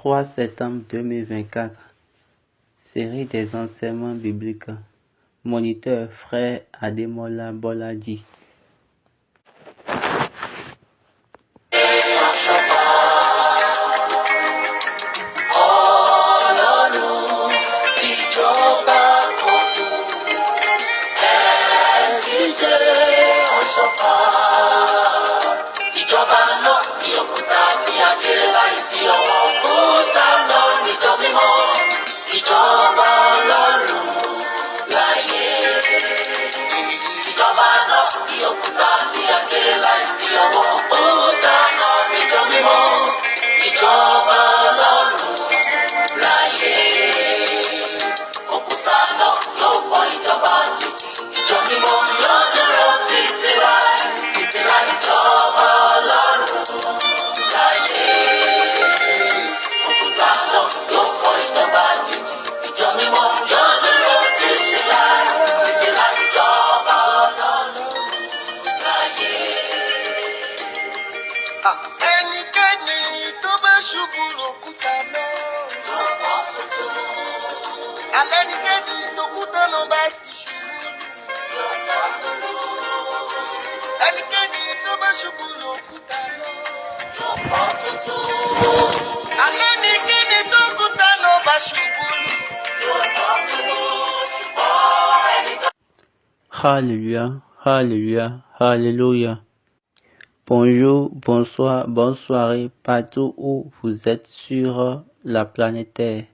3 septembre 2024. Série des enseignements bibliques. Moniteur Frère Ademola Boladi. Ìjọba náà ní òkúta tí a gé láìsí ọwọ́ òkúta náà níjọ mímọ́. Ìjọba Ọlọ́run láyé. Ìjọba náà ní òkúta tí a gé láìsí ọwọ́ òkúta náà níjọ mímọ́. Ìjọba Ọlọ́run láyé. Òkúta náà yóò fọ́ ìjọba àjèjì. Ìjọ mímọ́ yóò dúró títí láì ìjọba Ọlọ́run láyé. Òkúta náà yóò fọ́ ìjọba àjèjì. Ìjọ mímọ́ yóò dúró títí láì ìjọba Ọlọ́run láyé. Ẹnikẹ́ni tó bá ṣubú lòkúta náà yóò fọ́ tuntun. Alẹ́nikẹ́ni tókúta náà bá sì ṣubú yóò fọ́ tuntun. Ẹnikẹ́ni tó bá ṣubú lòkúta náà yóò fọ́ tuntun. Alẹ́nikẹ́ni tókúta náà bá ṣubú yóò fọ́ tuntun. Ṣùgbọ́n ẹni tó. Alléluia, Alléluia, Alléluia. Bonjour, bonsoir, bonne soirée partout où vous êtes sur la planète Terre.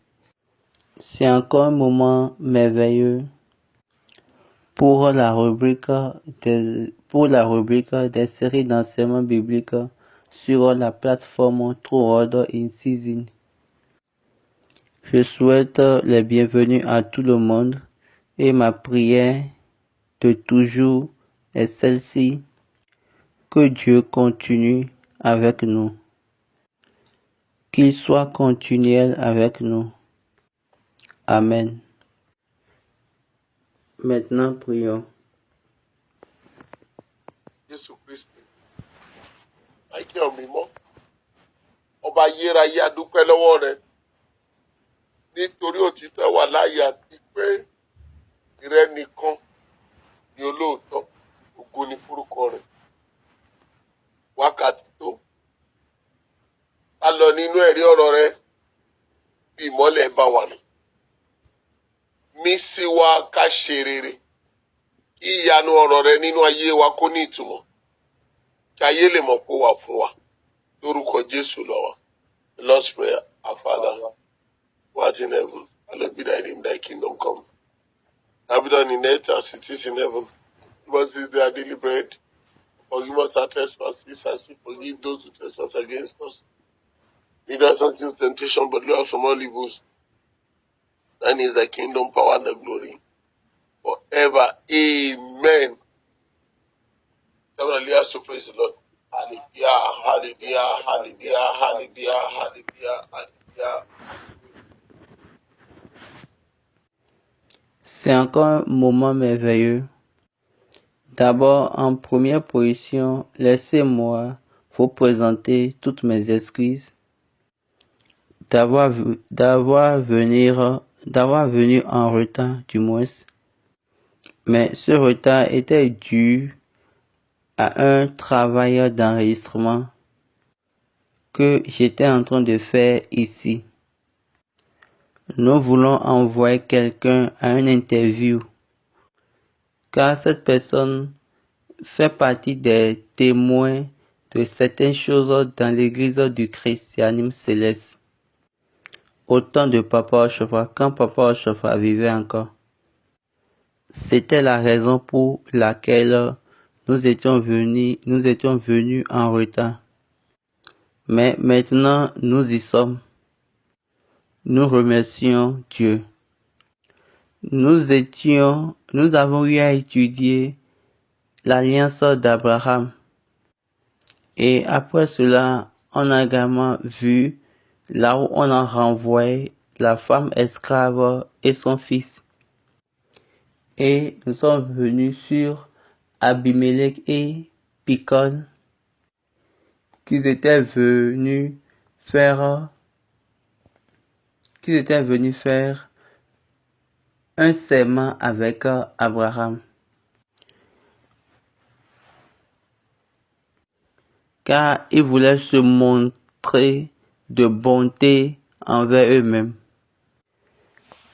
C'est encore un moment merveilleux pour la rubrique des séries d'enseignements bibliques sur la plateforme True Order in Season. Je souhaite les bienvenus à tout le monde et ma prière de toujours est celle-ci: que Dieu continue avec nous, qu'il soit continuel avec nous. Amen. Maintenant, prions. Jésù Kristi, àìkẹ́ ọ̀mímọ́, ọba ayérayé a dúpẹ́ lọ́wọ́ rẹ nítorí òtítọ́ wà láàyè àti pé ìrẹ nìkan ni olóòótọ́, ògo ni fúrúkọ rẹ. Wákàtí tó a lọ nínú ẹ̀rí ọ̀rọ̀ rẹ bí ìmọ́lẹ̀ bá wà ní. Mí sí wa ká ṣe rere. Kí ìyanu ọ̀rọ̀ rẹ nínú ayé wa kó ní ìtumọ̀. Kí ayé lè mọ̀ pé ó wà fún wa. Lórúkọ Jésù lọ́wọ́. The Lord's Prayer, our Father, who art in heaven, hallowed be thy name, thy kingdom come. Thy be done in earth as it is in heaven. Give us this day our daily bread. Forgive us our trespasses as we forgive those who trespass against us. Lead us not into temptation, but deliver us from all evils. Thine is the kingdom, power, and the glory forever. Amen. Somebody let us to praise the Lord. Hallelujah, hallelujah, hallelujah, hallelujah, hallelujah, hallelujah. C'est encore un moment merveilleux. D'abord, en première position, laissez-moi vous présenter toutes mes excuses d'avoir venu en retard, du moins. Mais ce retard était dû à un travail d'enregistrement que j'étais en train de faire ici. Nous voulons envoyer quelqu'un à une interview, car cette personne fait partie des témoins de certaines choses dans l'église du christianisme céleste. Au temps de Papa Oshofa, quand Papa Oshofa vivait encore. C'était la raison pour laquelle nous étions venus en retard. Mais maintenant, nous y sommes. Nous remercions Dieu. Nous avons eu à étudier l'alliance d'Abraham. Et après cela, on a également vu là où on a renvoyé la femme esclave et son fils. Et nous sommes venus sur Abimelech et Picol, qu'ils étaient venus faire qu'ils étaient venus faire un serment avec Abraham. Car ils voulaient se montrer de bonté envers eux-mêmes.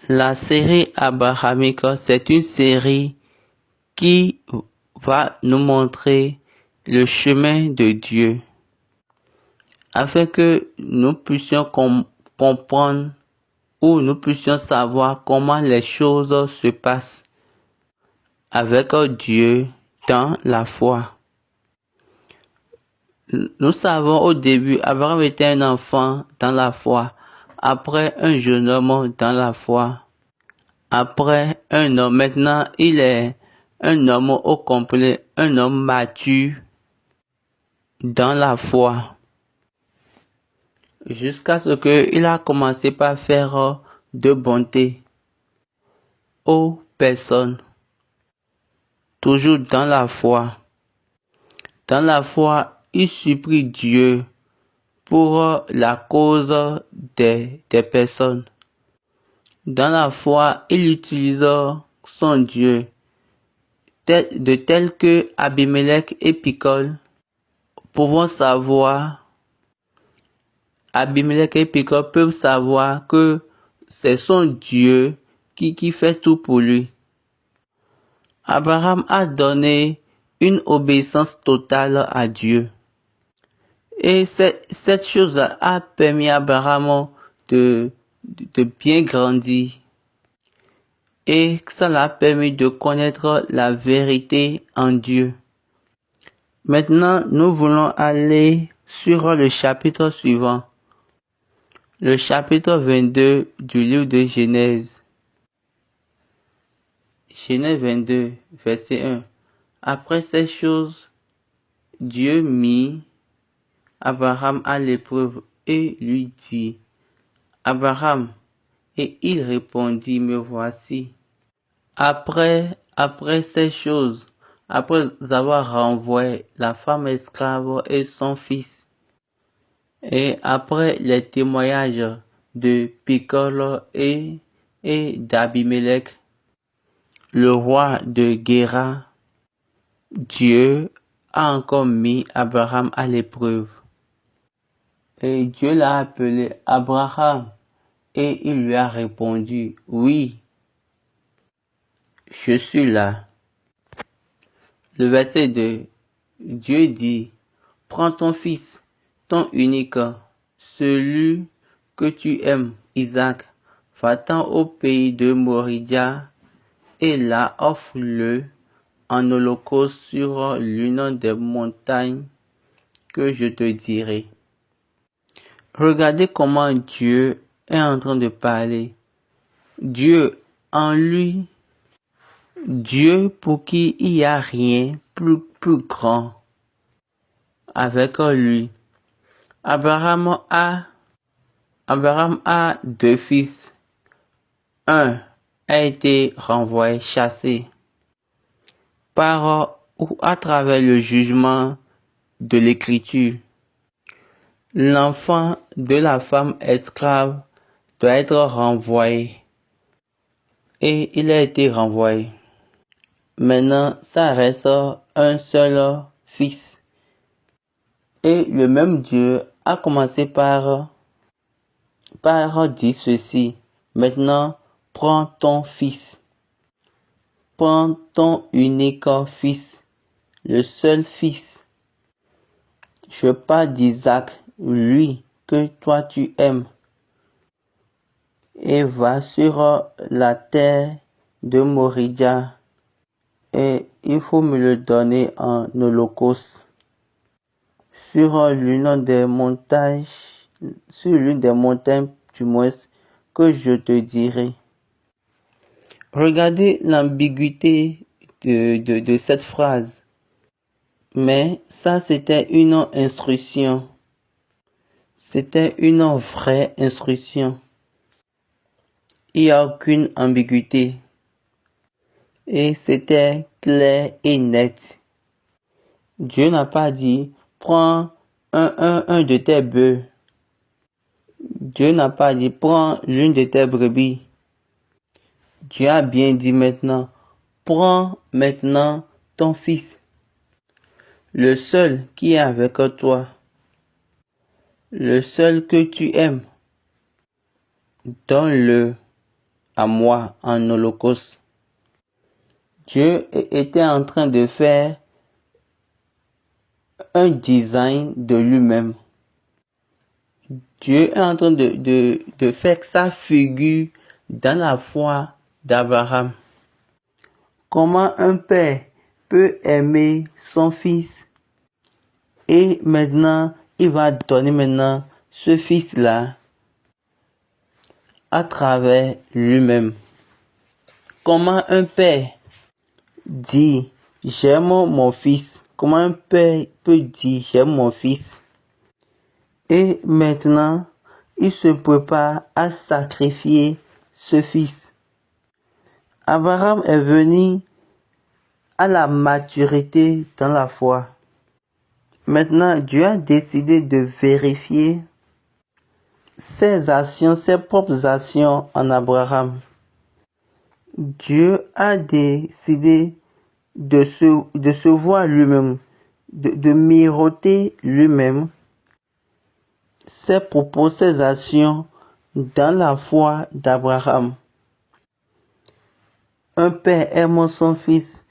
La série abrahamique, c'est une série qui va nous montrer le chemin de Dieu, afin que nous puissions comprendre ou nous puissions savoir comment les choses se passent avec Dieu dans la foi. Nous savons au début, Abraham était un enfant dans la foi, après un jeune homme dans la foi, après un homme. Maintenant, il est un homme au complet, un homme mature dans la foi. Jusqu'à ce qu'il a commencé par faire de bonté aux personnes. Toujours dans la foi. Dans la foi, il supplie Dieu pour la cause des personnes. Dans la foi, il utilise son Dieu de tel que Abimelech et Picol pouvons savoir. Abimelech et Picol peuvent savoir que c'est son Dieu qui fait tout pour lui. Abraham a donné une obéissance totale à Dieu. Et cette chose a permis à Abraham de bien grandir. Et ça l'a permis de connaître la vérité en Dieu. Maintenant, nous voulons aller sur le chapitre suivant. Le chapitre 22 du livre de Genèse. Genèse 22, verset 1. Après ces choses, Dieu mit Abraham à l'épreuve et lui dit, Abraham, et il répondit, me voici. Après ces choses, après avoir renvoyé la femme esclave et son fils, et après les témoignages de Picol et d'Abimelech, le roi de Guéra, Dieu a encore mis Abraham à l'épreuve. Et Dieu l'a appelé Abraham et il lui a répondu, oui, je suis là. Le verset 2, Dieu dit, prends ton fils, ton unique, celui que tu aimes, Isaac, va-t'en au pays de Moriah et là offre-le en holocauste sur l'une des montagnes que je te dirai. Regardez comment Dieu est en train de parler. Dieu en lui, Dieu pour qui il n'y a rien plus grand avec lui. Abraham a deux fils. Un a été renvoyé, chassé par ou à travers le jugement de l'écriture. L'enfant de la femme esclave doit être renvoyé. Et il a été renvoyé. Maintenant, ça reste un seul fils. Et le même Dieu a commencé par dire ceci. Maintenant, prends ton fils. Prends ton unique fils. Le seul fils. Je parle d'Isaac, lui que toi tu aimes. Et va sur la terre de Moriah. Et il faut me le donner en holocauste. Sur l'une des montagnes, du moins, que je te dirai. Regardez l'ambiguïté de cette phrase. Mais ça, c'était une instruction. C'était une vraie instruction. Il n'y a aucune ambiguïté. Et c'était clair et net. Dieu n'a pas dit, prends un de tes bœufs. Dieu n'a pas dit prends l'une de tes brebis. Dieu a bien dit maintenant, prends maintenant ton fils, le seul qui est avec toi, le seul que tu aimes, donne-le à moi en holocauste. Dieu était en train de faire un design de lui-même. Dieu est en train de faire sa figure dans la foi d'Abraham. Comment un père peut aimer son fils et maintenant il va donner maintenant ce fils-là à travers lui-même. Comment un père dit j'aime mon fils. Comment un père peut dire j'aime mon fils et maintenant il se prépare à sacrifier ce fils. Abraham est venu à la maturité dans la foi. Maintenant, Dieu a décidé de vérifier ses actions, ses propres actions en Abraham. Dieu a décidé de se voir lui-même, de miroiter lui-même ses propos, ses actions dans la foi d'Abraham. Un père aimant son fils,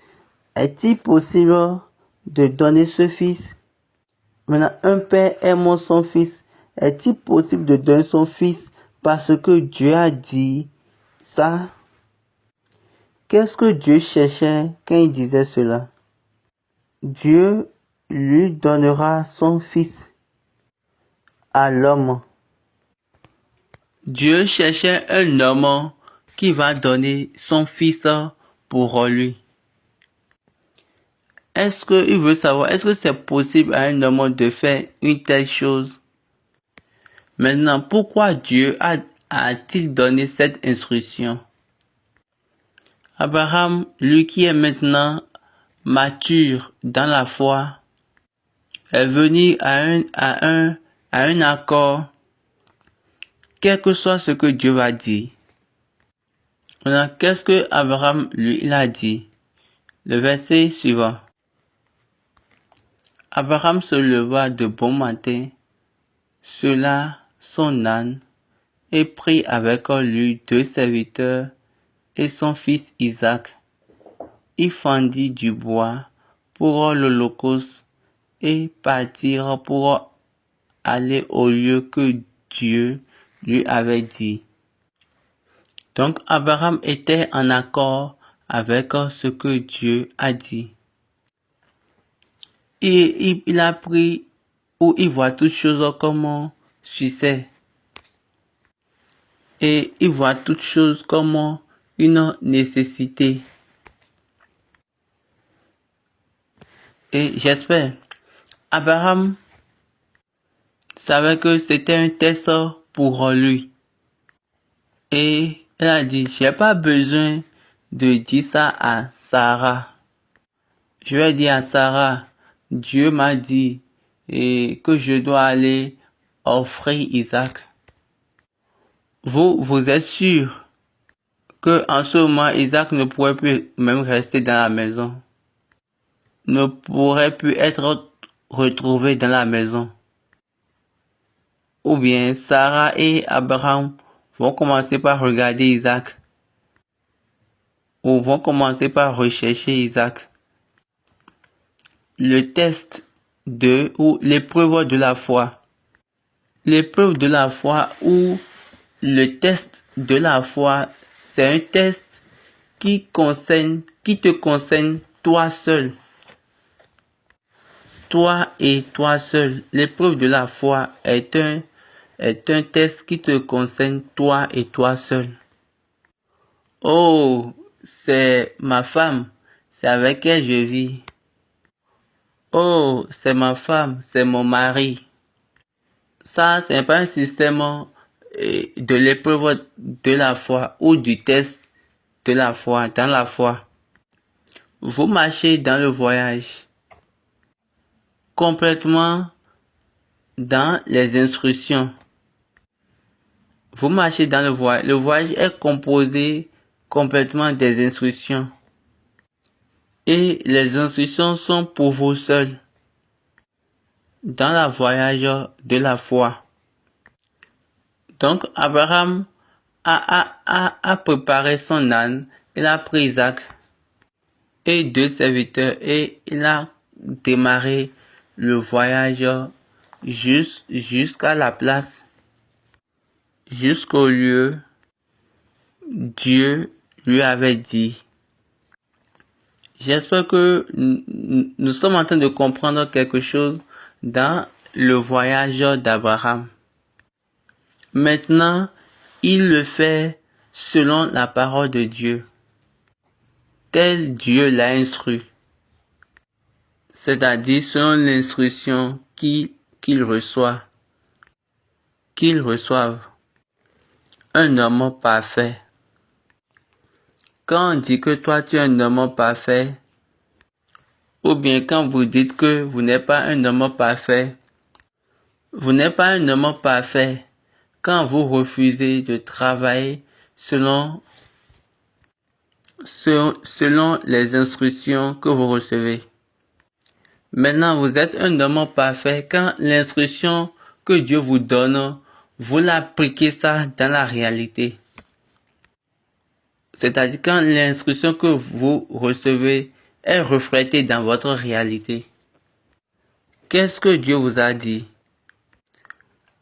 est-il possible de donner ce fils? Maintenant, un père aimant son fils, est-il possible de donner son fils parce que Dieu a dit ça? Qu'est-ce que Dieu cherchait quand il disait cela? Dieu lui donnera son fils à l'homme. Dieu cherchait un homme qui va donner son fils pour lui. Est-ce qu'il veut savoir, est-ce que c'est possible à un homme de faire une telle chose? Maintenant, pourquoi Dieu a-t-il donné cette instruction? Abraham, lui qui est maintenant mature dans la foi, est venu à un accord, quel que soit ce que Dieu va dire. Maintenant, qu'est-ce que Abraham lui il a dit? Le verset suivant. Abraham se leva de bon matin, sella son âne, et prit avec lui 2 serviteurs et son fils Isaac. Il fendit du bois pour l'holocauste et partirent pour aller au lieu que Dieu lui avait dit. Donc Abraham était en accord avec ce que Dieu a dit. Et il a pris où il voit toutes choses comme succès. Et il voit toutes choses comme une nécessité. Et j'espère, Abraham savait que c'était un test pour lui. Et elle a dit, j'ai pas besoin de dire ça à Sarah. Je vais dire à Sarah, Dieu m'a dit que je dois aller offrir Isaac. Vous êtes sûr que en ce moment, Isaac ne pourrait plus même rester dans la maison? Ne pourrait plus être retrouvé dans la maison? Ou bien Sarah et Abraham vont commencer par regarder Isaac? Ou vont commencer par rechercher Isaac? Le test ou l'épreuve de la foi. L'épreuve de la foi ou le test de la foi, c'est un test qui te concerne toi seul. Toi et toi seul. L'épreuve de la foi est un test qui te concerne toi et toi seul. Oh, c'est ma femme, c'est avec elle je vis. Oh, c'est ma femme, c'est mon mari. Ça, c'est pas un système de l'épreuve de la foi ou du test de la foi, dans la foi. Vous marchez dans le voyage complètement dans les instructions. vous marchez dans le voyage. Le voyage est composé complètement des instructions. Et les instructions sont pour vous seuls. Dans le voyage de la foi. Donc, Abraham a préparé son âne. Il a pris Isaac et 2 serviteurs et il a démarré le voyage jusqu'à la place, jusqu'au lieu Dieu lui avait dit. J'espère que nous sommes en train de comprendre quelque chose dans le voyage d'Abraham. Maintenant, il le fait selon la parole de Dieu, tel Dieu l'a instruit, c'est-à-dire selon l'instruction qu'il reçoit, qu'il reçoive. Un homme parfait. Quand on dit que toi tu es un homme parfait, ou bien quand vous dites que vous n'êtes pas un homme parfait, vous n'êtes pas un homme parfait quand vous refusez de travailler selon les instructions que vous recevez. Maintenant, vous êtes un homme parfait quand l'instruction que Dieu vous donne, vous l'appliquez ça dans la réalité. C'est-à-dire quand l'instruction que vous recevez est reflétée dans votre réalité. Qu'est-ce que Dieu vous a dit?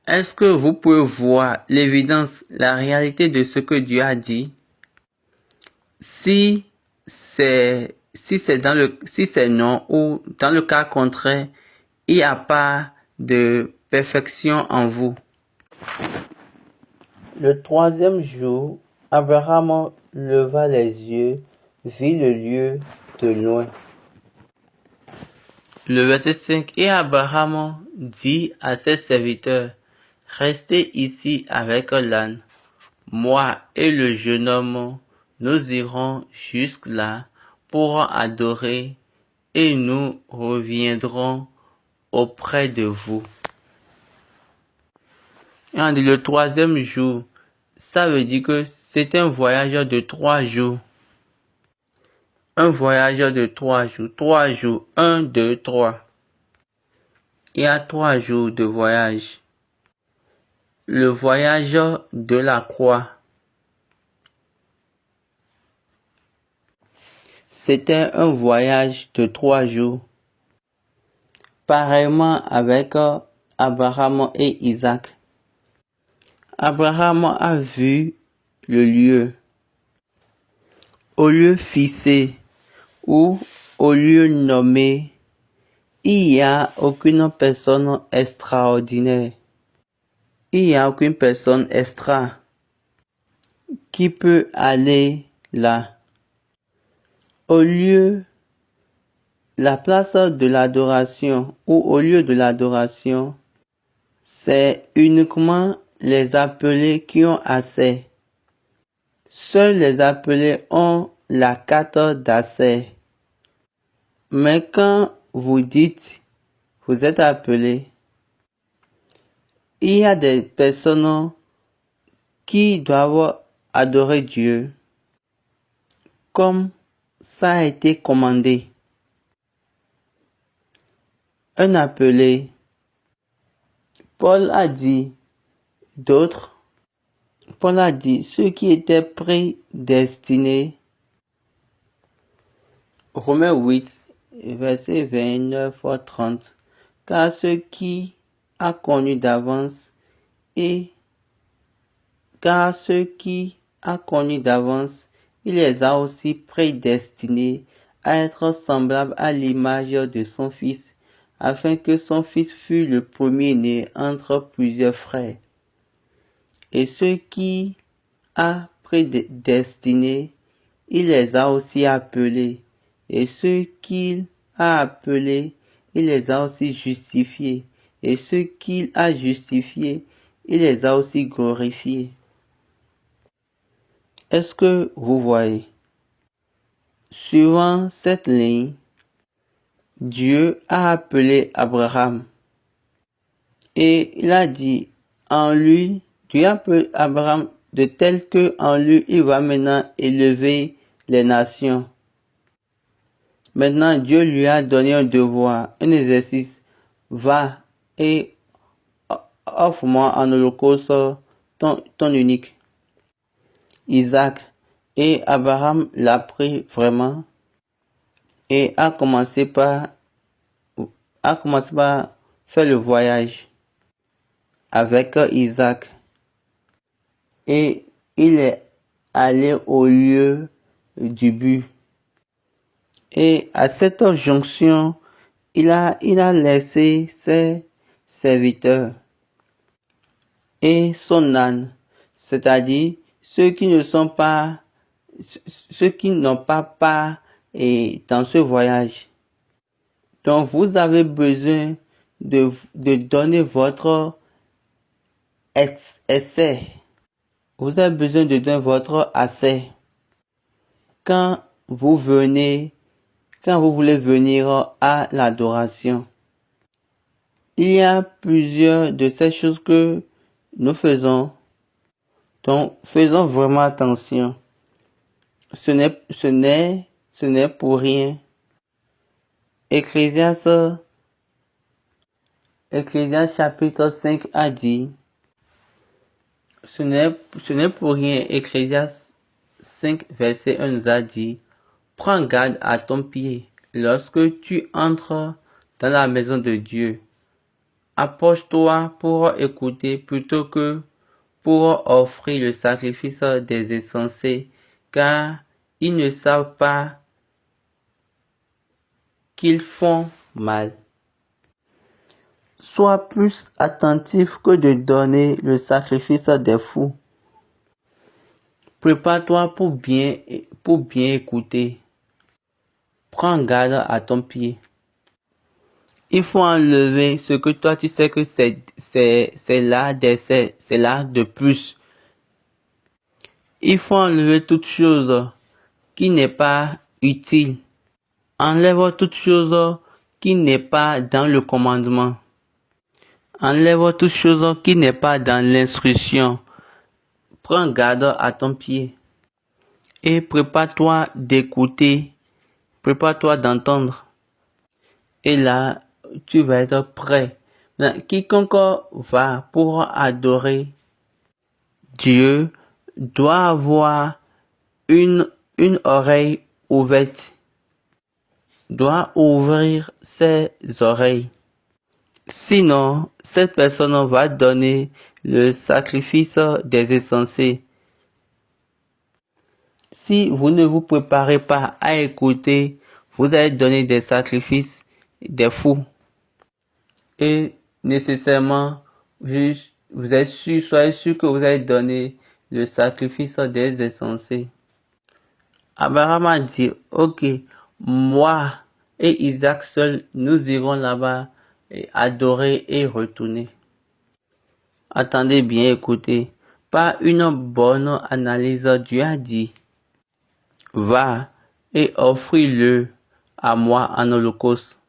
Est-ce que vous pouvez voir l'évidence, la réalité de ce que Dieu a dit? Si c'est non ou dans le cas contraire, il n'y a pas de perfection en vous. Le 3e jour, Abraham leva les yeux, vit le lieu de loin. Le verset 5. Et Abraham dit à ses serviteurs, restez ici avec l'âne. Moi et le jeune homme, nous irons jusque-là pour adorer et nous reviendrons auprès de vous. Et on dit le 3e jour, ça veut dire que c'est un voyage de 3 jours. Un voyage de 3 jours. 3 jours. 1, 2, 3. Il y a 3 jours de voyage. Le voyage de la croix. C'était un voyage de 3 jours. Pareillement avec Abraham et Isaac. Abraham a vu le lieu. Au lieu fixé ou au lieu nommé, il n'y a aucune personne extraordinaire. Il n'y a aucune personne extra qui peut aller là. Au lieu, la place de l'adoration ou au lieu de l'adoration, c'est uniquement les appelés qui ont accès. Seuls les appelés ont la carte d'accès. Mais quand vous dites, vous êtes appelé, il y a des personnes qui doivent adorer Dieu comme ça a été commandé. Un appelé, Paul a dit, ceux qui étaient prédestinés, Romains 8, verset 29 à 30, car ceux qui a connu d'avance il les a aussi prédestinés à être semblables à l'image de son Fils, afin que son Fils fût le premier-né entre plusieurs frères. Et ceux qui a prédestinés, il les a aussi appelés. Et ceux qu'il a appelés, il les a aussi justifiés. Et ceux qu'il a justifiés, il les a aussi glorifiés. Est-ce que vous voyez? Suivant cette ligne, Dieu a appelé Abraham. Et il a dit, en lui Dieu appelle Abraham de tel que en lui, il va maintenant élever les nations. Maintenant, Dieu lui a donné un devoir, un exercice. Va et offre-moi en holocauste ton unique, Isaac. Et Abraham l'a pris vraiment et a commencé par faire le voyage avec Isaac. Et il est allé au lieu du but. Et à cette jonction, il a laissé ses serviteurs et son âne, c'est-à-dire ceux qui n'ont pas part dans ce voyage. Donc vous avez besoin de donner votre essai. Vous avez besoin de donner votre essai. Quand vous voulez venir à l'adoration. Il y a plusieurs de ces choses que nous faisons. Donc, faisons vraiment attention. Ce n'est pour rien. Ecclésiaste chapitre 5 a dit, ce n'est pour rien. Ecclésiaste 5 verset 1 nous a dit, prends garde à ton pied lorsque tu entres dans la maison de Dieu. Approche-toi pour écouter plutôt que pour offrir le sacrifice des insensés, car ils ne savent pas qu'ils font mal. Sois plus attentif que de donner le sacrifice des fous. Prépare-toi pour bien écouter. Prends garde à ton pied. Il faut enlever ce que toi tu sais que c'est là d'essai, c'est là de plus. Il faut enlever toute chose qui n'est pas utile. Enlève toute chose qui n'est pas dans le commandement. Enlève toute chose qui n'est pas dans l'instruction. Prends garde à ton pied. Et prépare-toi d'écouter. Prépare-toi d'entendre. Et là, tu vas être prêt. Quiconque va pour adorer Dieu doit avoir une oreille ouverte. Doit ouvrir ses oreilles. Sinon, cette personne va donner le sacrifice des insensés. Si vous ne vous préparez pas à écouter, vous allez donner des sacrifices des fous. Et nécessairement, soyez sûr que vous allez donner le sacrifice des insensés. Abraham a dit, ok, moi et Isaac seuls, nous irons là-bas et adorer et retourner. Attendez bien, écoutez. Par une bonne analyse, Dieu a dit, va et offre-le à moi en holocauste.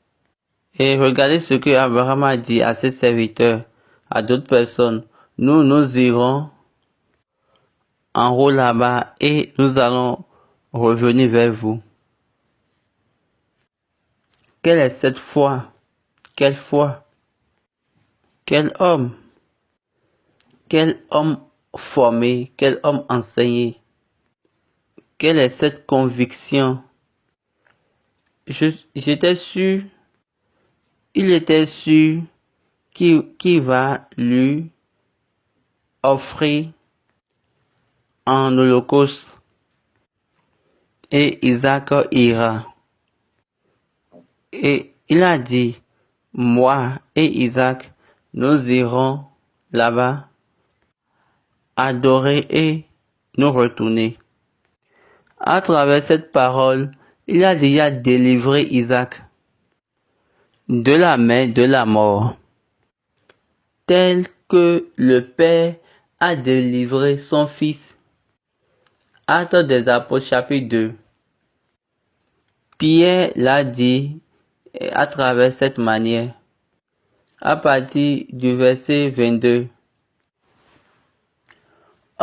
Et regardez ce que Abraham a dit à ses serviteurs, à d'autres personnes. Nous irons en haut là-bas et nous allons revenir vers vous. Quelle est cette foi? Quelle foi? Quel homme? Quel homme formé? Quel homme enseigné? Quelle est cette conviction? J'étais sûr, il était sûr qu'il va lui offrir en holocauste et Isaac ira. Et il a dit, moi et Isaac, nous irons là-bas, adorer et nous retourner. À travers cette parole, il a déjà délivré Isaac de la main de la mort, tel que le Père a délivré son Fils. Actes des Apôtres chapitre 2. Pierre l'a dit à travers cette manière, à partir du verset 22.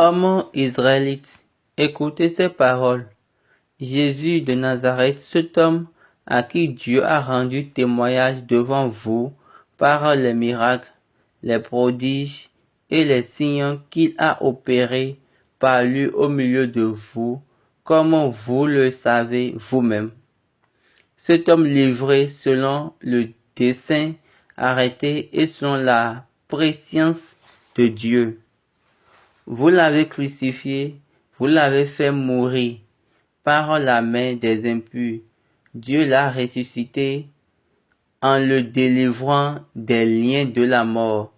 Hommes israélites, écoutez ces paroles. Jésus de Nazareth, cet homme à qui Dieu a rendu témoignage devant vous par les miracles, les prodiges et les signes qu'il a opérés par lui au milieu de vous, comme vous le savez vous-même. Cet homme livré selon le dessein arrêté et selon la préscience de Dieu. Vous l'avez crucifié, vous l'avez fait mourir par la main des impurs. Dieu l'a ressuscité en le délivrant des liens de la mort,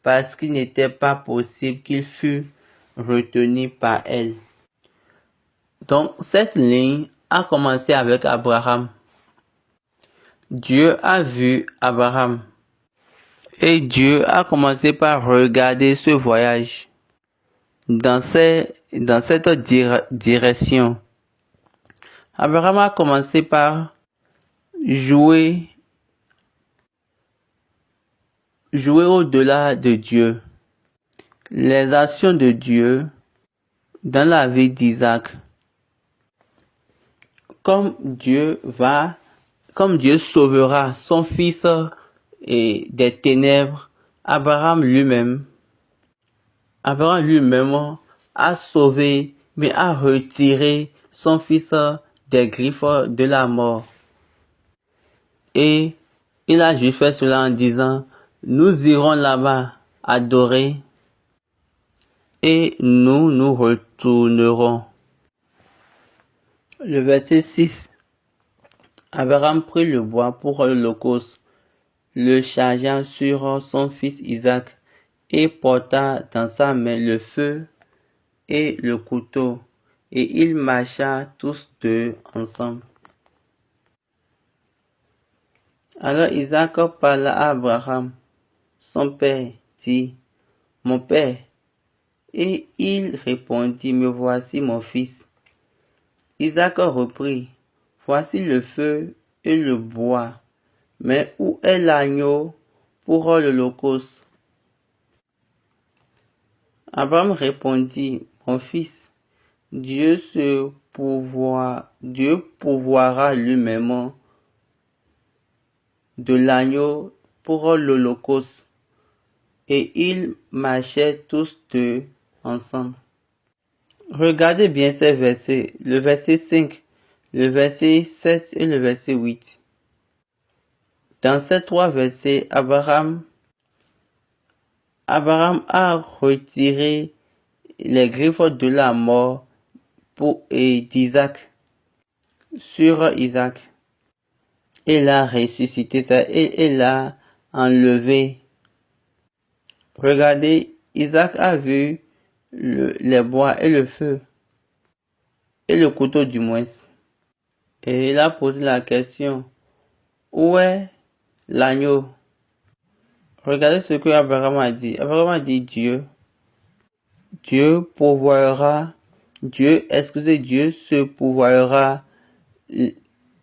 parce qu'il n'était pas possible qu'il fût retenu par elle. Donc, cette ligne a commencé avec Abraham. Dieu a vu Abraham et Dieu a commencé par regarder ce voyage dans cette direction. Abraham a commencé par jouer au-delà de Dieu. Les actions de Dieu dans la vie d'Isaac. Comme Dieu sauvera son fils des ténèbres, Abraham lui-même a sauvé, mais a retiré son fils des griffes de la mort. Et il a juste fait cela en disant, nous irons là-bas adorer et nous retournerons. Le verset 6. Abraham prit le bois pour l'holocauste, le chargea sur son fils Isaac, et porta dans sa main le feu et le couteau, et ils marcha tous deux ensemble. Alors Isaac parla à Abraham, son père, dit, mon père. Et il répondit, me voici mon fils. Isaac reprit, voici le feu et le bois, mais où est l'agneau pour l'holocauste? Abraham répondit, mon fils, Dieu pourvoira lui-même de l'agneau pour l'holocauste. Et ils marchaient tous deux ensemble. Regardez bien ces versets, le verset 5, le verset 7 et le verset 8. Dans ces trois versets, Abraham a retiré les griffes de la mort d'Isaac sur Isaac. Il a ressuscité ça et il l'a enlevé. Regardez, Isaac a vu les bois et le feu et le couteau du moins. Et il a posé la question, où est l'agneau? Regardez ce que Abraham a dit. Abraham a dit Dieu pourvoira, Dieu se pourvoira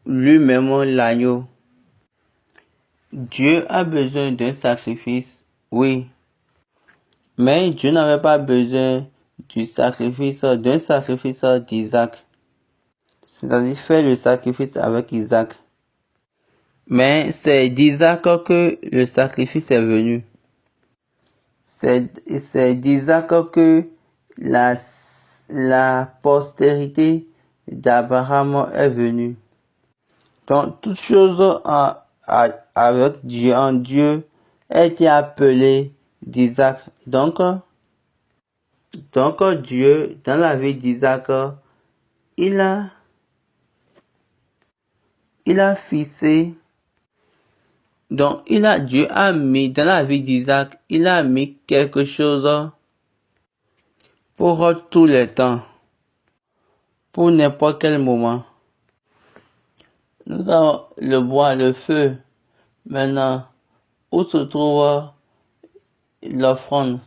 lui-même l'agneau. Dieu a besoin d'un sacrifice, oui. Mais Dieu n'avait pas besoin d'un sacrifice d'Isaac. C'est-à-dire faire le sacrifice avec Isaac. Mais c'est d'Isaac que le sacrifice est venu. C'est d'Isaac que la postérité d'Abraham est venue. Donc, toute chose avec Dieu, en Dieu, a été appelée d'Isaac. Donc Dieu, dans la vie d'Isaac, il a fixé. Donc, Dieu a mis dans la vie d'Isaac, il a mis quelque chose pour tous les temps, pour n'importe quel moment. Nous avons le bois, le feu. Maintenant, où se trouve l'offrande?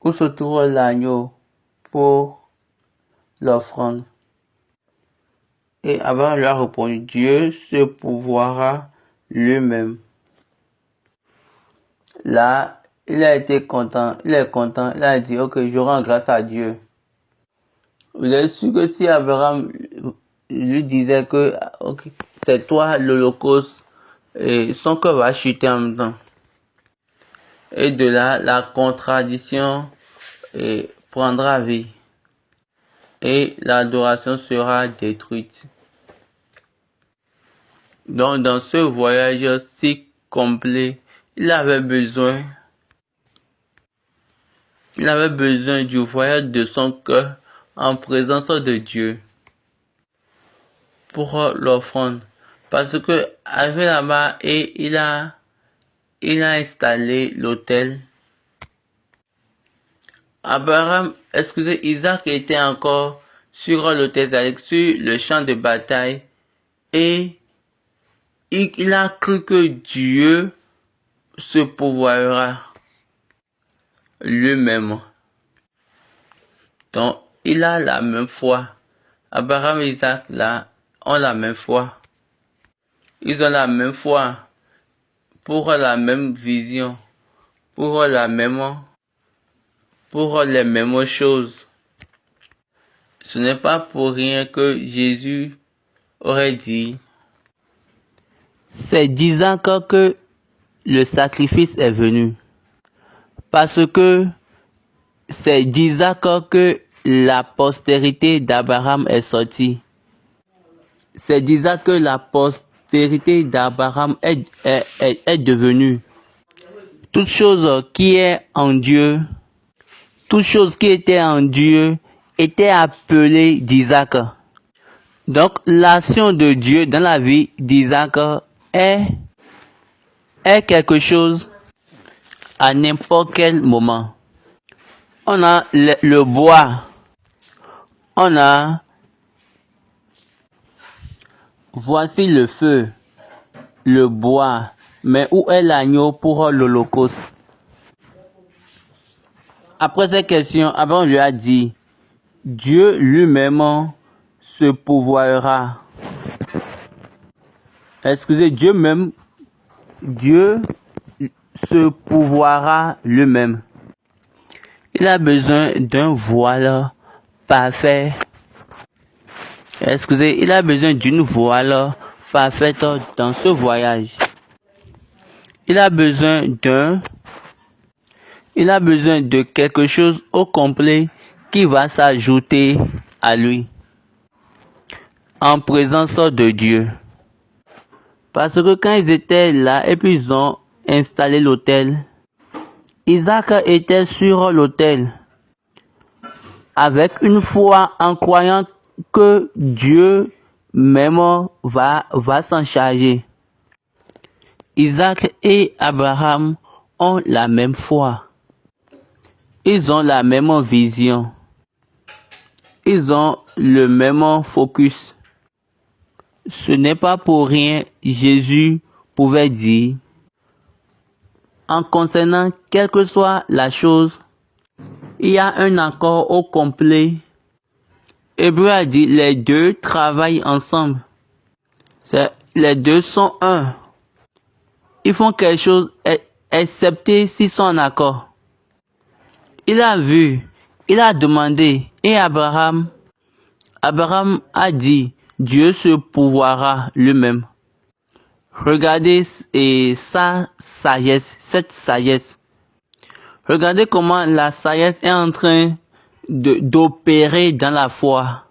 Où se trouve l'agneau pour l'offrande? Et Abraham lui a répondu, Dieu se pourvoira lui-même. Là, il a été content, il est content, il a dit, ok, je rends grâce à Dieu. Vous êtes sûr que si Abraham lui disait que okay, c'est toi l'Holocauste, et son cœur va chuter en même temps. Et de là, la contradiction prendra vie. Et l'adoration sera détruite. Donc, dans ce voyage si complet, il avait besoin du voyage de son cœur en présence de Dieu pour l'offrande. Parce que arrivé là-bas et il a installé l'autel. Isaac était encore sur l'autel, sur le champ de bataille, et il a cru que Dieu se pourvoira lui-même. Donc, il a la même foi. Abraham et Isaac là ont la même foi. Ils ont la même foi pour la même vision, pour les mêmes choses. Ce n'est pas pour rien que Jésus aurait dit, c'est d'Isaac que le sacrifice est venu. Parce que c'est d'Isaac que la postérité d'Abraham est sortie. C'est d'Isaac que la postérité d'Abraham est devenue. Toute chose qui est en Dieu, toute chose qui était en Dieu était appelée d'Isaac. Donc l'action de Dieu dans la vie d'Isaac est quelque chose à n'importe quel moment. On a le bois, on a voici le feu, le bois, mais où est l'agneau pour l'Holocauste? Après cette question, Abraham lui a dit, Dieu lui-même se pourvoira. Excusez, Dieu se pourvoira lui-même. Il a besoin d'un voile parfait. Excusez, il a besoin d'une voile parfaite dans ce voyage. Il a besoin de quelque chose au complet qui va s'ajouter à lui. En présence de Dieu. Parce que quand ils étaient là et puis ils ont installé l'autel, Isaac était sur l'autel avec une foi en croyant que Dieu même va s'en charger. Isaac et Abraham ont la même foi. Ils ont la même vision. Ils ont le même focus. Ce n'est pas pour rien Jésus pouvait dire, en concernant quelle que soit la chose, il y a un accord au complet. Hébreu a dit, les deux travaillent ensemble. Les deux sont un. Ils font quelque chose, excepté s'ils sont en accord. Il a vu, il a demandé, et Abraham a dit, Dieu se pourvoira lui-même. Regardez cette sagesse. Regardez comment la sagesse est en train d'opérer dans la foi.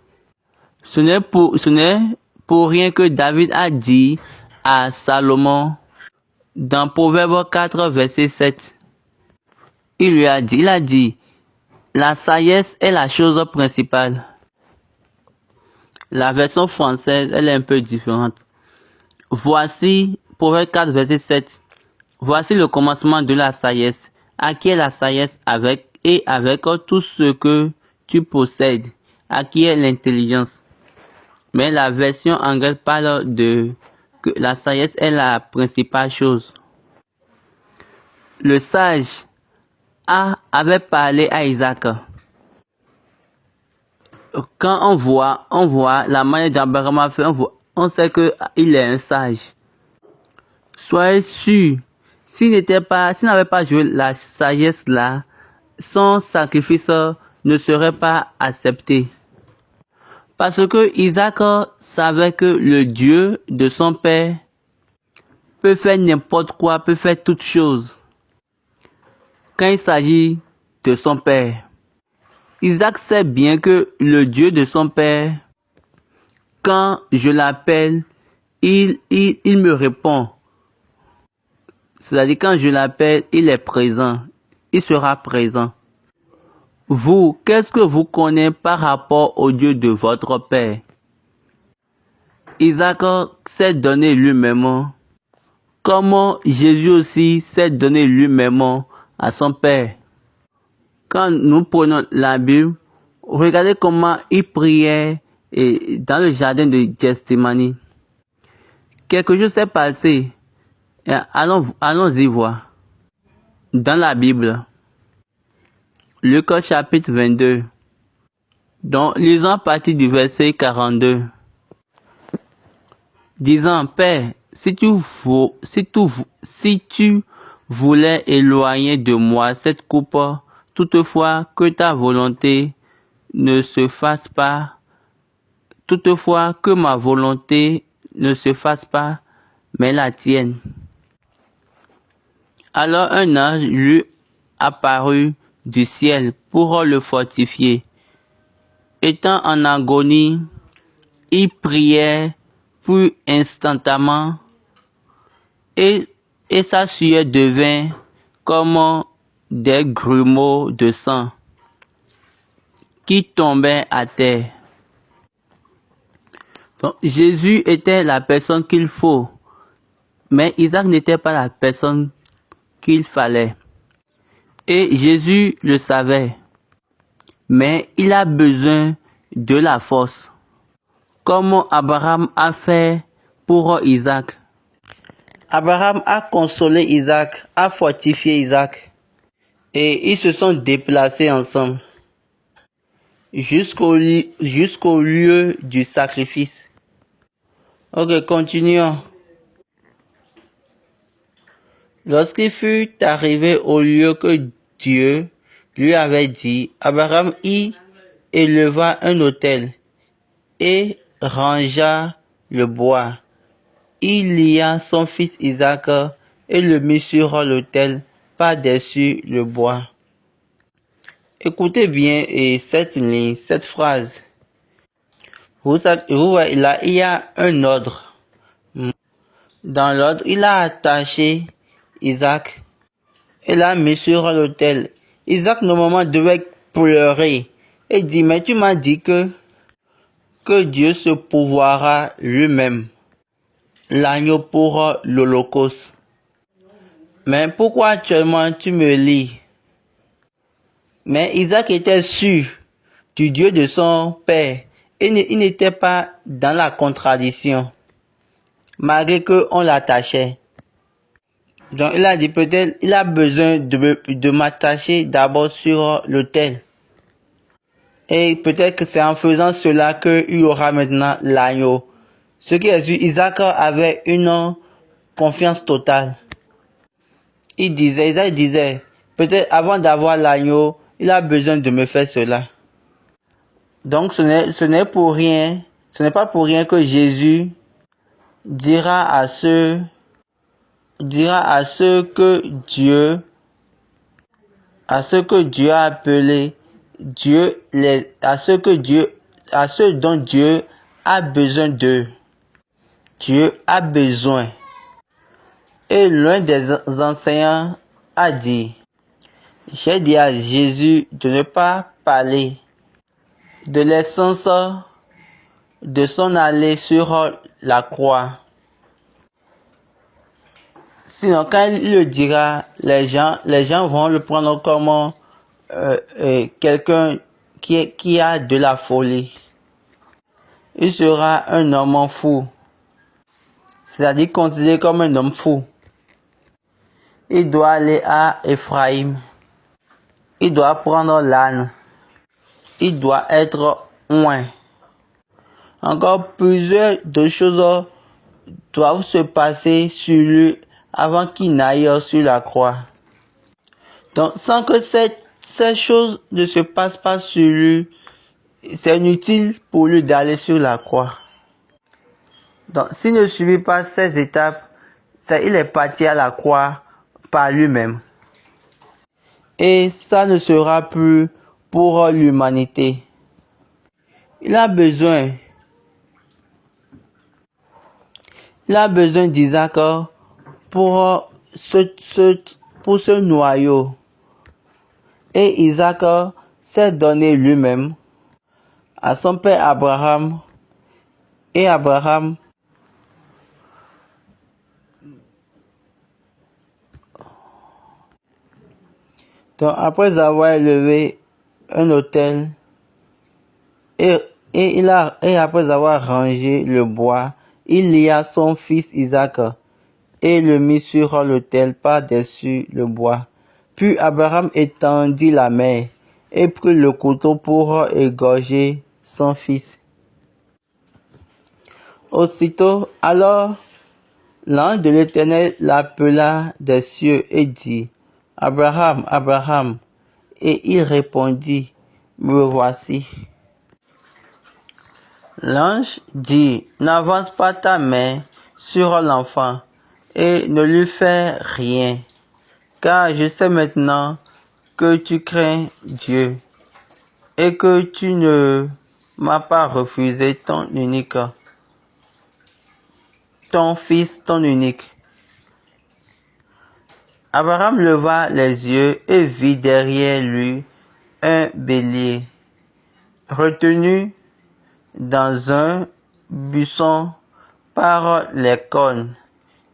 Ce n'est pour rien que David a dit à Salomon dans Proverbe 4, verset 7. Il a dit, la sagesse est la chose principale. La version française, elle est un peu différente. Voici, Proverbe 4, verset 7. Voici le commencement de la sagesse. Acquiert la sagesse avec tout ce que tu possèdes. Acquiert l'intelligence. Mais la version anglaise parle de que la sagesse est la principale chose. Le sage avait parlé à Isaac. Quand on voit la manière d'Abraham a fait, on sait qu'il est un sage. Soyez sûr, S'il n'avait pas joué la sagesse là, son sacrifice ne serait pas accepté. Parce que Isaac savait que le Dieu de son père peut faire n'importe quoi, peut faire toutes choses. Quand il s'agit de son père, Isaac sait bien que le Dieu de son père, quand je l'appelle, il me répond. C'est-à-dire quand je l'appelle, il est présent. Il sera présent. Vous, qu'est-ce que vous connaissez par rapport au Dieu de votre père? Isaac s'est donné lui-même. Comment Jésus aussi s'est donné lui-même à son père. Quand nous prenons la Bible, regardez comment il priait dans le jardin de Gethsémani. Quelque chose s'est passé. Allons-y voir. Dans la Bible, Luc chapitre 22. Donc, lisons à partir du verset 42. Disant, Père, si tu voulais éloigner de moi cette coupe, toutefois que ta volonté ne se fasse pas, toutefois que ma volonté ne se fasse pas, mais la tienne. Alors un ange lui apparut du ciel pour le fortifier. Étant en agonie, il priait puis instantanément et sa sueur devint comme des grumeaux de sang qui tombaient à terre. Donc, Jésus était la personne qu'il faut, mais Isaac n'était pas la personne qu'il fallait. Et Jésus le savait, mais il a besoin de la force, comme Abraham a fait pour Isaac. Abraham a consolé Isaac, a fortifié Isaac, et ils se sont déplacés ensemble jusqu'au lieu du sacrifice. Ok, continuons. Lorsqu'il fut arrivé au lieu que Dieu lui avait dit, Abraham y éleva un autel et rangea le bois. Il lia son fils Isaac et le mit sur l'autel par-dessus le bois. Écoutez bien cette ligne, cette phrase. Vous voyez, là, il y a un ordre. Dans l'ordre, il a attaché Isaac et l'a mis sur l'autel. Isaac, normalement, devait pleurer et dit, mais tu m'as dit que Dieu se pourvoira lui-même l'agneau pour l'holocauste. Mais pourquoi actuellement tu me lis? Mais Isaac était sûr du Dieu de son père. Il n'était pas dans la contradiction, malgré qu'on l'attachait. Donc il a dit peut-être il a besoin de m'attacher d'abord sur l'autel. Et peut-être que c'est en faisant cela qu'il y aura maintenant l'agneau. Ce qui est sûr, Isaac avait une confiance totale. Isaac disait, peut-être avant d'avoir l'agneau, il a besoin de me faire cela. Donc ce n'est pas pour rien que Jésus dira à ceux que Dieu a appelés, à ceux dont Dieu a besoin d'eux. Dieu a besoin. Et l'un des enseignants a dit, j'ai dit à Jésus de ne pas parler de l'essence de son aller sur la croix. Sinon, quand il le dira, les gens vont le prendre comme quelqu'un qui a de la folie. Il sera un homme fou. C'est-à-dire considéré comme un homme fou. Il doit aller à Ephraïm. Il doit prendre l'âne. Il doit être oint. Encore plusieurs de choses doivent se passer sur lui avant qu'il n'aille sur la croix. Donc, sans que ces choses ne se passent pas sur lui, c'est inutile pour lui d'aller sur la croix. Donc, s'il ne suit pas ces étapes, il est parti à la croix par lui-même. Et ça ne sera plus pour l'humanité. Il a besoin d'Isaac pour ce noyau. Et Isaac s'est donné lui-même à son père Abraham. Et Abraham donc après avoir élevé un autel et après avoir rangé le bois, il lia son fils Isaac et le mit sur l'autel par-dessus le bois. Puis Abraham étendit la main et prit le couteau pour égorger son fils. Aussitôt, alors, l'ange de l'Éternel l'appela des cieux et dit, « Abraham, Abraham. » Et il répondit, « Me voici. » L'ange dit, « N'avance pas ta main sur l'enfant et ne lui fais rien, car je sais maintenant que tu crains Dieu et que tu ne m'as pas refusé ton fils, ton unique. » Abraham leva les yeux et vit derrière lui un bélier retenu dans un buisson par les cornes.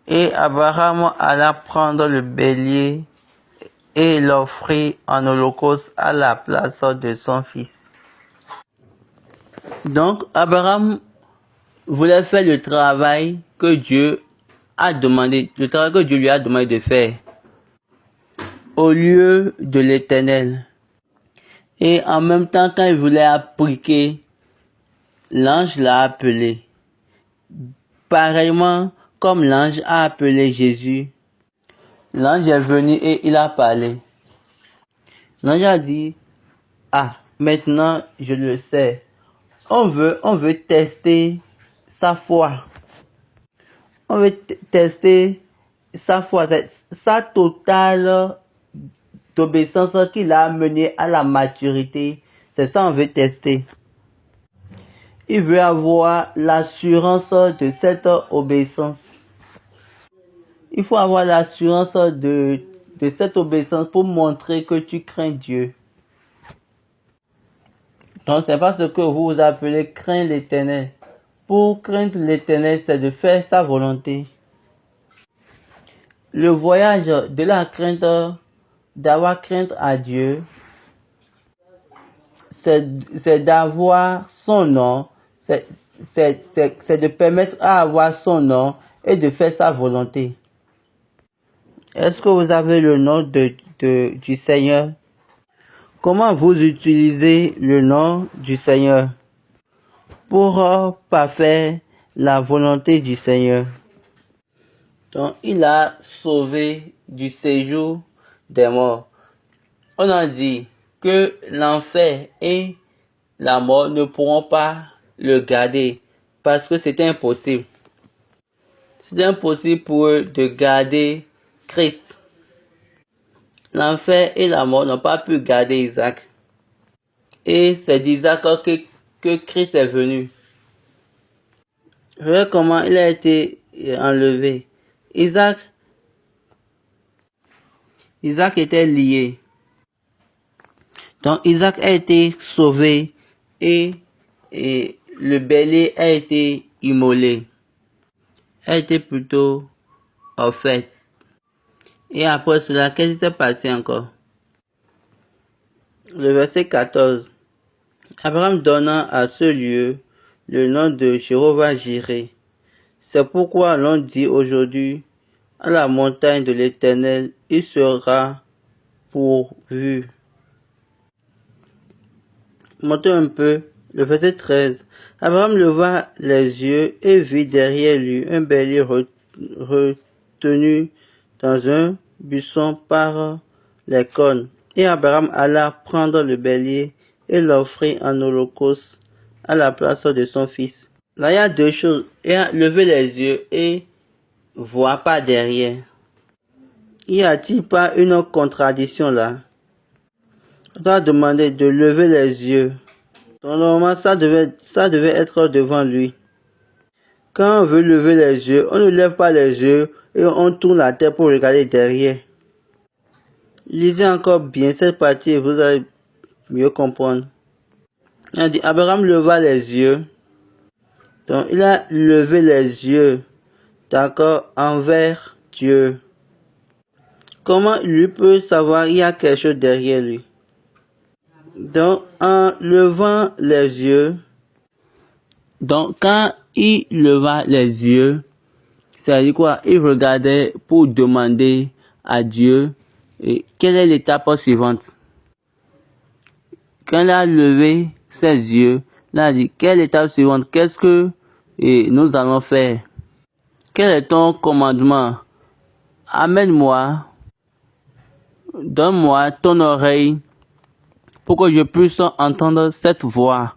Et Abraham alla prendre le bélier et l'offrit en holocauste à la place de son fils. Donc Abraham voulait faire le travail que Dieu lui a demandé de faire au lieu de l'Éternel. Et en même temps, quand il voulait appliquer, l'ange l'a appelé. Pareillement, comme l'ange a appelé Jésus, l'ange est venu et il a parlé. L'ange a dit, « Ah, maintenant je le sais. On veut tester sa foi. On veut tester sa foi, sa totale d'obéissance qui l'a amené à la maturité. C'est ça on veut tester. » Il veut avoir l'assurance de cette obéissance. Il faut avoir l'assurance de cette obéissance pour montrer que tu crains Dieu. Donc, c'est pas ce que vous appelez craindre l'Éternel. Pour craindre l'Éternel, c'est de faire sa volonté. Le voyage de la crainte, d'avoir crainte à Dieu, c'est d'avoir son nom, c'est de permettre à avoir son nom et de faire sa volonté. Est-ce que vous avez le nom du Seigneur? Comment vous utilisez le nom du Seigneur pour parfaire la volonté du Seigneur? Donc, il a sauvé du séjour des morts. On a dit que l'enfer et la mort ne pourront pas le garder parce que c'était impossible. C'était impossible pour eux de garder Christ. L'enfer et la mort n'ont pas pu garder Isaac. Et c'est d'Isaac que Christ est venu. Regardez comment il a été enlevé. Isaac était lié. Donc Isaac a été sauvé et le bélier a été immolé. A été plutôt offert. Et après cela, qu'est-ce qui s'est passé encore? Le verset 14. Abraham donna à ce lieu le nom de Jéhovah-Jireh. C'est pourquoi l'on dit aujourd'hui, à la montagne de l'Éternel, il sera pourvu. Montez un peu, le verset 13. Abraham leva les yeux et vit derrière lui un bélier retenu dans un buisson par les cornes. Et Abraham alla prendre le bélier et l'offrit en holocauste à la place de son fils. Là, il y a deux choses. Il y a lever les yeux et voir par derrière. Y a-t-il pas une contradiction là? On doit demander de lever les yeux. Donc, normalement, ça devait être devant lui. Quand on veut lever les yeux, on ne lève pas les yeux et on tourne la tête pour regarder derrière. Lisez encore bien cette partie et vous allez mieux comprendre. Il a dit, Abraham leva les yeux. Donc, il a levé les yeux, d'accord, envers Dieu. Comment lui peut savoir il y a quelque chose derrière lui? Donc, en levant les yeux, donc quand il leva les yeux, c'est-à-dire quoi? Il regardait pour demander à Dieu quelle est l'étape suivante. Quand il a levé ses yeux, il a dit, quelle étape suivante? Qu'est-ce que nous allons faire? Quel est ton commandement? Amène-moi, donne-moi ton oreille pour que je puisse entendre cette voix.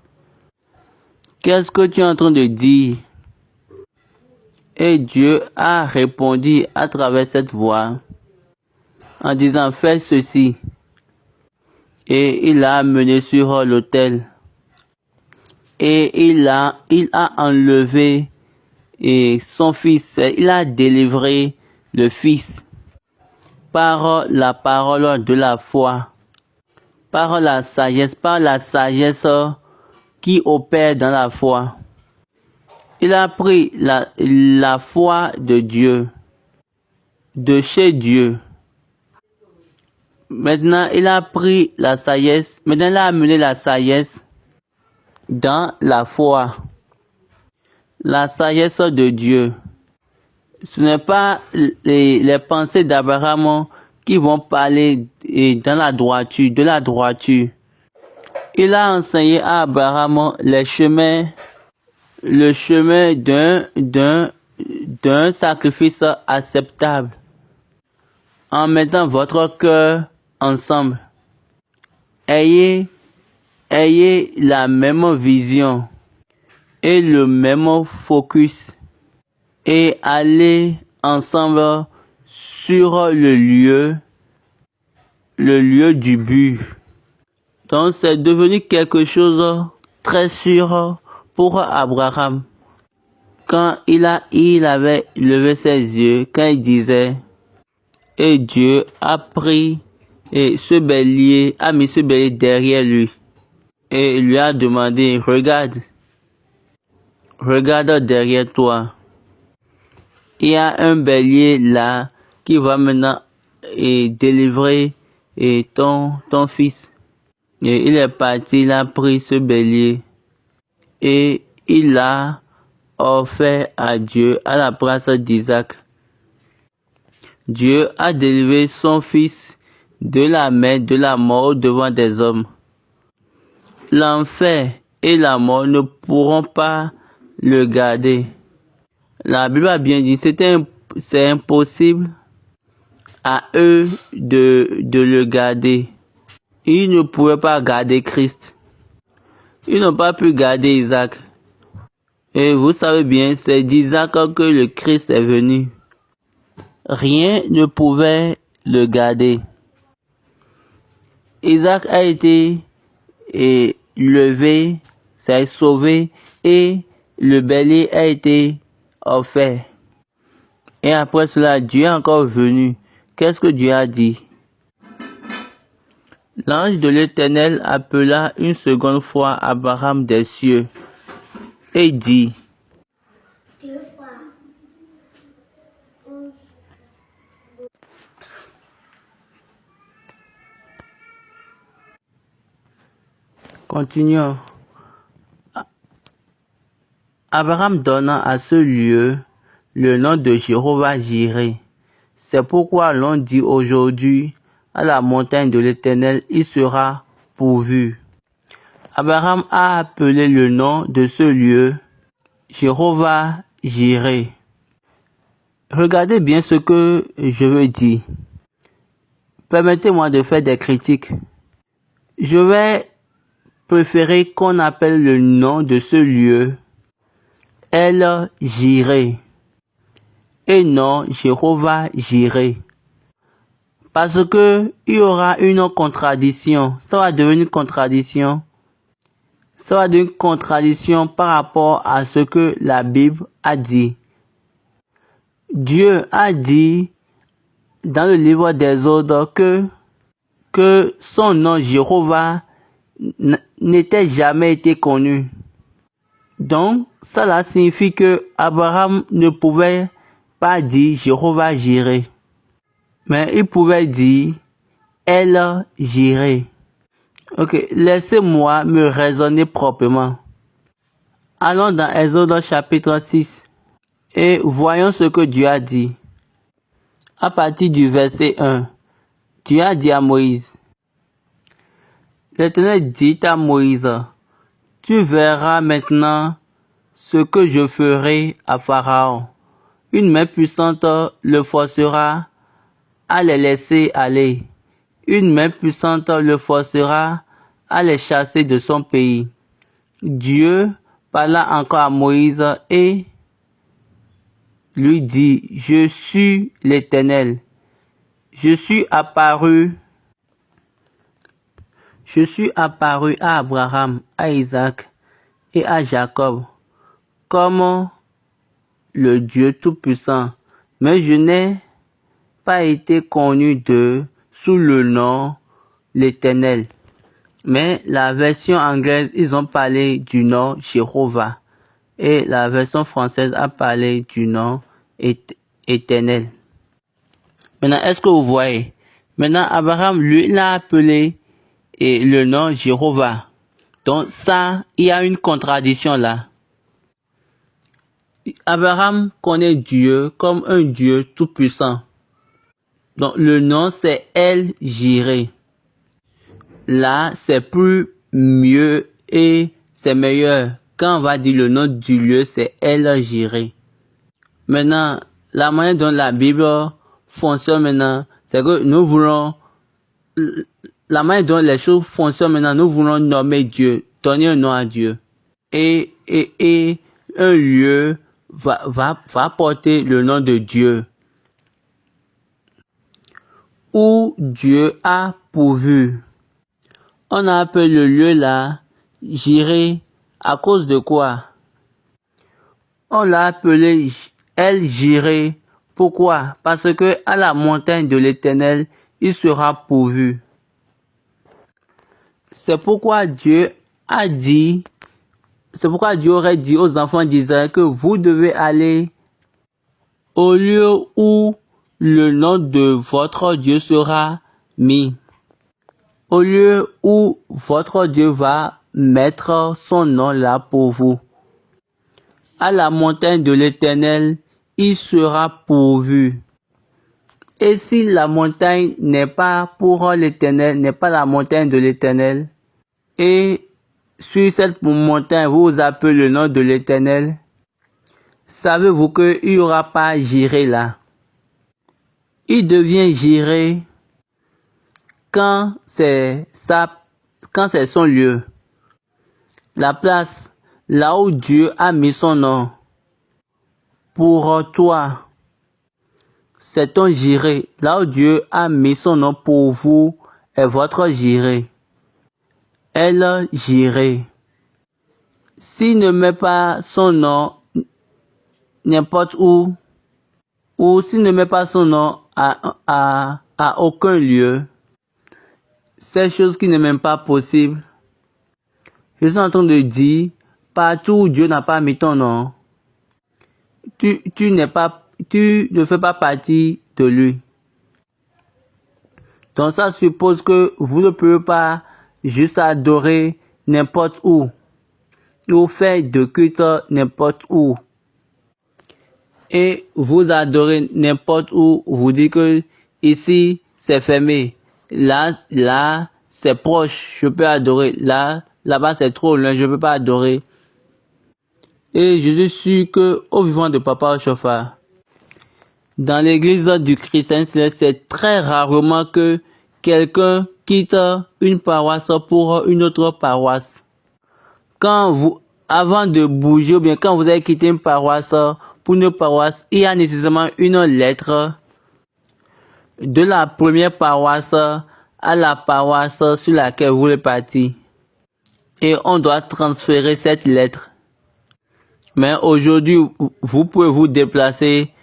Qu'est-ce que tu es en train de dire? Et Dieu a répondu à travers cette voix en disant, fais ceci. Et il l'a amené sur l'autel. Et il a enlevé son fils. Il a délivré le fils par la parole de la foi, par la sagesse qui opère dans la foi. Il a pris la foi de Dieu, de chez Dieu. Maintenant, il a pris la sagesse. Maintenant, il a amené la sagesse dans la foi. La sagesse de Dieu. Ce n'est pas les pensées d'Abraham qui vont parler dans la droiture, de la droiture. Il a enseigné à Abraham le chemin d'un sacrifice acceptable. En mettant votre cœur ensemble. Ayez la même vision et le même focus et allez ensemble sur le lieu du but. Donc c'est devenu quelque chose très sûr pour Abraham. Quand il avait levé ses yeux, quand il disait, et Dieu a pris ce bélier, a mis ce bélier derrière lui et lui a demandé, regarde derrière toi. Il y a un bélier là qui va maintenant délivrer ton fils. Et il est parti, il a pris ce bélier et il l'a offert à Dieu à la place d'Isaac. Dieu a délivré son fils de la main de la mort devant des hommes. L'enfer et la mort ne pourront pas le garder. La Bible a bien dit, c'est impossible à eux de le garder. Ils ne pouvaient pas garder Christ. Ils n'ont pas pu garder Isaac. Et vous savez bien, c'est d'Isaac que le Christ est venu. Rien ne pouvait le garder. Isaac a été levé, s'est sauvé et le bélier a été offert. Et après cela, Dieu est encore venu. Qu'est-ce que Dieu a dit? L'ange de l'Éternel appela une seconde fois Abraham des cieux et dit, continuons. Abraham donna à ce lieu le nom de Jéhovah-Jireh. C'est pourquoi l'on dit aujourd'hui, à la montagne de l'Éternel, il sera pourvu. Abraham a appelé le nom de ce lieu Jéhovah-Jireh. Regardez bien ce que je veux dire. Permettez-moi de faire des critiques. Je vais préférer qu'on appelle le nom de ce lieu El Jireh et non Jéhovah Jireh. Parce que il y aura une contradiction. Ça va devenir une contradiction. Ça va devenir une contradiction par rapport à ce que la Bible a dit. Dieu a dit dans le livre des Ordres que son nom Jéhovah n'était jamais été connu. Donc, cela signifie que Abraham ne pouvait pas dire Jéhovah Jireh, mais il pouvait dire El Jireh. Ok, laissez-moi me raisonner proprement. Allons dans Exode chapitre 6 et voyons ce que Dieu a dit. À partir du verset 1, Dieu a dit à Moïse, l'Éternel dit à Moïse, tu verras maintenant ce que je ferai à Pharaon. Une main puissante le forcera à les laisser aller. Une main puissante le forcera à les chasser de son pays. Dieu parla encore à Moïse et lui dit, je suis l'Éternel. Je suis apparu à Abraham, à Isaac et à Jacob comme le Dieu Tout-Puissant, mais je n'ai pas été connu d'eux sous le nom l'Éternel. Mais la version anglaise, ils ont parlé du nom Jéhovah et la version française a parlé du nom Éternel. Maintenant, est-ce que vous voyez? Maintenant, Abraham, lui, l'a appelé et le nom Jéhovah. Donc ça, il y a une contradiction là. Abraham connaît Dieu comme un Dieu tout-puissant. Donc le nom c'est El Jireh. Là, c'est plus mieux et c'est meilleur. Quand on va dire le nom du lieu, c'est El Jireh. Maintenant, la manière dont la Bible fonctionne maintenant, c'est que nous voulons, la manière dont les choses fonctionnent maintenant, nous voulons nommer Dieu, donner un nom à Dieu. Et un lieu va porter le nom de Dieu. Où Dieu a pourvu. On a appelé le lieu là, Jireh, à cause de quoi? On l'a appelé El Jireh. Pourquoi? Parce que à la montagne de l'Éternel, il sera pourvu. C'est pourquoi Dieu aurait dit aux enfants d'Israël que vous devez aller au lieu où le nom de votre Dieu sera mis. Au lieu où votre Dieu va mettre son nom là pour vous. À la montagne de l'Éternel, il sera pourvu. Et si la montagne n'est pas pour l'Éternel, n'est pas la montagne de l'Éternel, et sur cette montagne vous appelez le nom de l'Éternel, savez-vous qu'il n'y aura pas Jireh là? Il devient Jireh quand c'est son lieu. La place là où Dieu a mis son nom. Pour toi, c'est ton Jireh. Là où Dieu a mis son nom pour vous est votre Jireh. El Jireh. S'il ne met pas son nom n'importe où, ou s'il ne met pas son nom à aucun lieu, c'est chose qui n'est même pas possible. Je suis en train de dire, partout où Dieu n'a pas mis ton nom, tu ne fais pas partie de lui. Donc ça suppose que vous ne pouvez pas juste adorer n'importe où, ou faire de culte n'importe où. Et vous adorez n'importe où, vous dites que ici c'est fermé, là c'est proche, je peux adorer, là-bas c'est trop loin, je peux pas adorer. Et je suis sûr que au vivant de Papa Chauffard, Dans l'église du christianisme, c'est très rarement que quelqu'un quitte une paroisse pour une autre paroisse. Avant de bouger, ou bien quand vous avez quitté une paroisse pour une paroisse, il y a nécessairement une lettre de la première paroisse à la paroisse sur laquelle vous voulez partir. Et on doit transférer cette lettre. Mais aujourd'hui, vous pouvez vous déplacer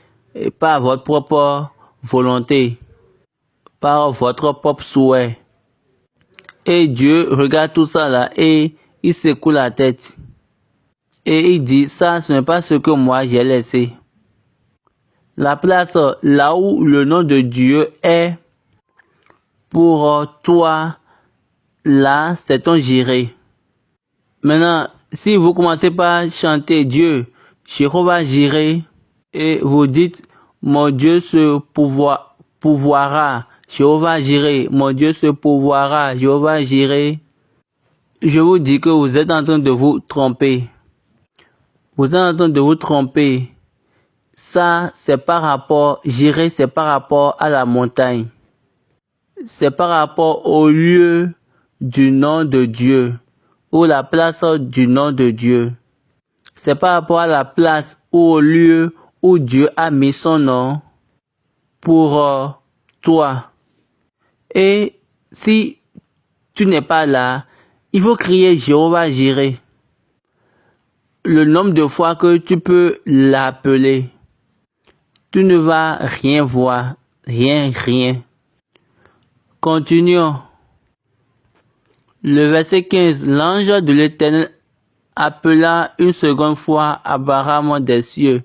par votre propre volonté, par votre propre souhait. Et Dieu regarde tout ça là et il secoue la tête. Et il dit, ça ce n'est pas ce que moi j'ai laissé. La place là où le nom de Dieu est pour toi, là c'est ton Jireh. Maintenant, si vous commencez par chanter Dieu, Jéhovah Jireh, et vous dites, mon Dieu se pourvoira, Jéhovah Jireh, mon Dieu se pourvoira, Jéhovah Jireh, je vous dis que vous êtes en train de vous tromper. Vous êtes en train de vous tromper. Ça, c'est par rapport, Jireh, c'est par rapport à la montagne. C'est par rapport au lieu du nom de Dieu, ou la place du nom de Dieu. C'est par rapport à la place ou au lieu où Dieu a mis son nom pour toi. Et si tu n'es pas là, il faut crier Jéhovah Jireh. Le nombre de fois que tu peux l'appeler, tu ne vas rien voir, rien. Continuons. Le verset 15. L'ange de l'Éternel appela une seconde fois Abraham des cieux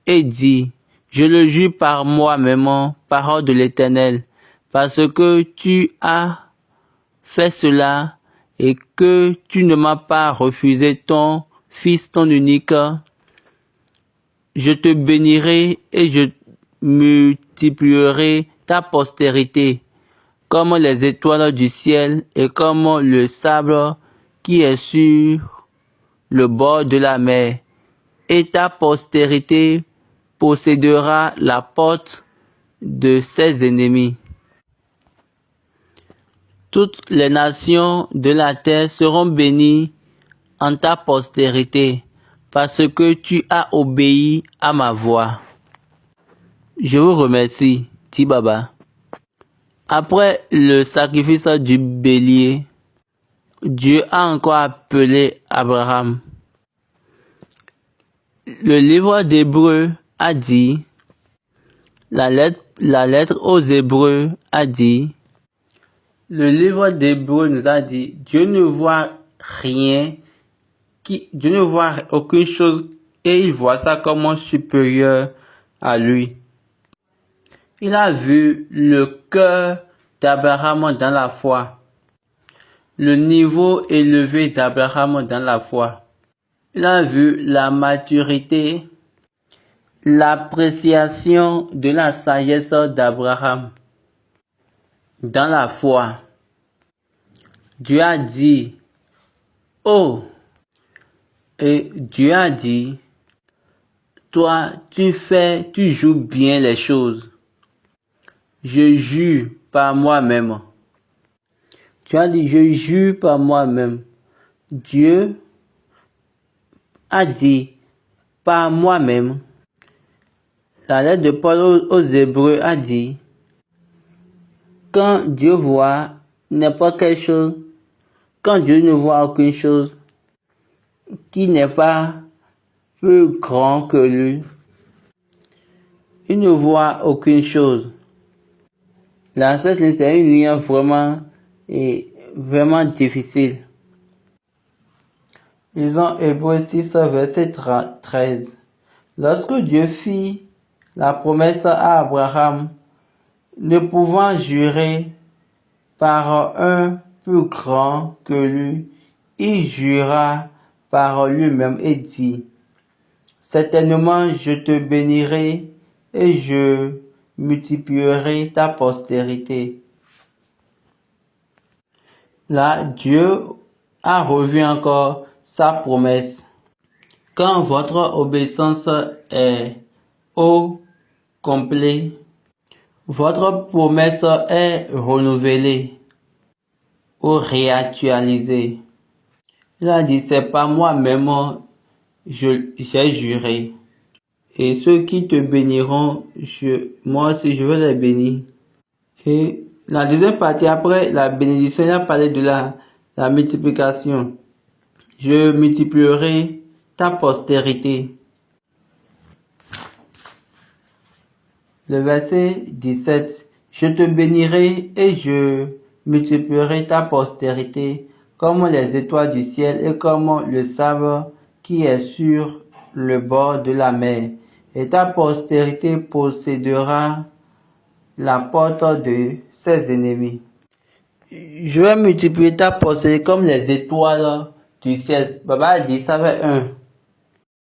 et dit, je le jure par moi-même, parole de l'Éternel, parce que tu as fait cela et que tu ne m'as pas refusé ton fils, ton unique, je te bénirai et je multiplierai ta postérité comme les étoiles du ciel et comme le sable qui est sur le bord de la mer. Et ta postérité possédera la porte de ses ennemis. Toutes les nations de la terre seront bénies en ta postérité, parce que tu as obéi à ma voix. Je vous remercie, dit Baba. Après le sacrifice du bélier, Dieu a encore appelé Abraham. Le livre d'Hébreux a dit, la lettre aux Hébreux a dit, le livre d'Hébreux nous a dit, Dieu ne voit rien, Dieu ne voit aucune chose et il voit ça comme supérieur à lui. Il a vu le cœur d'Abraham dans la foi, le niveau élevé d'Abraham dans la foi. Il a vu la maturité, l'appréciation de la sagesse d'Abraham dans la foi. Dieu a dit, oh, et Dieu a dit, toi, tu joues bien les choses. Je jure par moi-même. Tu as dit, je jure par moi-même. Dieu a dit, par moi-même. La lettre de Paul aux Hébreux a dit, quand Dieu voit n'importe quelle chose, quand Dieu ne voit aucune chose qui n'est pas plus grand que lui, il ne voit aucune chose. Là, cette ligne, c'est une ligne vraiment difficile. Lisons Hébreux 6, verset 13. Lorsque Dieu fit la promesse à Abraham, ne pouvant jurer par un plus grand que lui, il jura par lui-même et dit, certainement je te bénirai et je multiplierai ta postérité. Là, Dieu a revu encore sa promesse. Quand votre obéissance est complet. Votre promesse est renouvelée ou réactualisée. Il a dit, c'est pas moi-même, j'ai juré. Et ceux qui te béniront, moi aussi je veux les bénir. Et la deuxième partie, après la bénédiction, il a parlé de la multiplication. Je multiplierai ta postérité. Le verset 17. Je te bénirai et je multiplierai ta postérité comme les étoiles du ciel et comme le sable qui est sur le bord de la mer. Et ta postérité possédera la porte de ses ennemis. Je vais multiplier ta postérité comme les étoiles du ciel. Baba a dit ça fait 1.